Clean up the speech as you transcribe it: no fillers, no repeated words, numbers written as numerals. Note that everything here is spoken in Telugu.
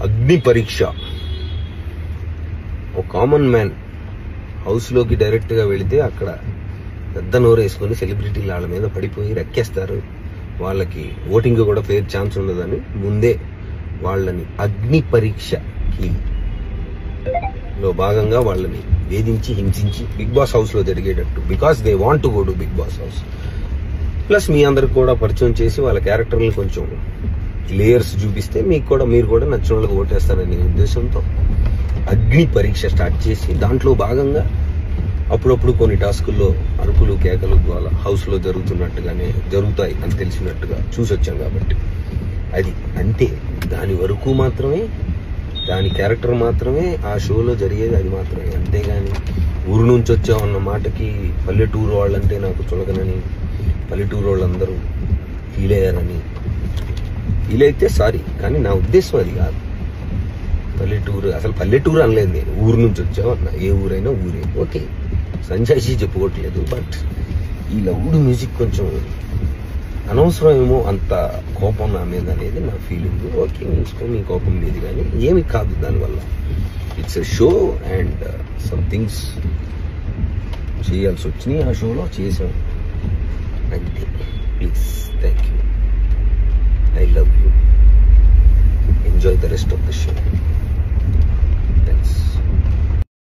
అగ్ని పరీక్ష. ఒక కామన్ మ్యాన్ హౌస్ లోకి డైరెక్ట్ గా వెళితే అక్కడ పెద్ద నోరు వేసుకుని సెలబ్రిటీలు వాళ్ళ మీద పడిపోయి రెక్కేస్తారు. వాళ్ళకి ఓటింగ్ కూడా ఫేర్ ఛాన్స్ ఉండదని ముందే వాళ్ళని అగ్ని పరీక్షకి లో భాగంగా వాళ్ళని వేధించి హింసించి బిగ్ బాస్ హౌస్ లో జరిగేటట్టు, because they want to go to Big Boss house. Plus మీ అందరికి కూడా పరిచయం చేసి వాళ్ళ క్యారెక్టర్ని కొంచెం లేయర్స్ చూపిస్తే మీరు కూడా నచ్చిన వాళ్ళకి ఓటేస్తారనే ఉద్దేశంతో అగ్ని పరీక్ష స్టార్ట్ చేసి దాంట్లో భాగంగా అప్పుడప్పుడు కొన్ని టాస్కుల్లో అరుపులు కేకలు ద్వారా హౌస్ లో జరుగుతున్నట్టుగానే జరుగుతాయి అని తెలిసినట్టుగా చూసొచ్చాం. కాబట్టి అది అంతే, దాని వరకు మాత్రమే, దాని క్యారెక్టర్ మాత్రమే ఆ షోలో జరిగేది, అది మాత్రమే. అంతేగాని ఊరు నుంచి వచ్చామన్న మాటకి పల్లెటూరు వాళ్ళంటే నాకు చులకనని పల్లెటూరు వాళ్ళందరూ ఫీల్ అయ్యారని ఫీల్ అయితే సారీ, కానీ నా ఉద్దేశం అది కాదు. పల్లెటూరు అనలేదు నేను, ఊరు నుంచి వచ్చామన్నా. ఏ ఊరైనా ఊరే, ఓకే, సంజాయిషి చెప్పుకోవట్లేదు. బట్ ఈ లౌడ్ మ్యూజిక్ కొంచెం అనవసరం ఏమో, అంత కోపం నా మీద అనేది నా ఫీలింగ్. ఓకే, మీ కోపం లేదు, కానీ ఏమి కాదు దానివల్ల. It's a show and some things చేయాల్సి వచ్చినాయి ఆ షోలో చేసాం అంతే. Please, thank you.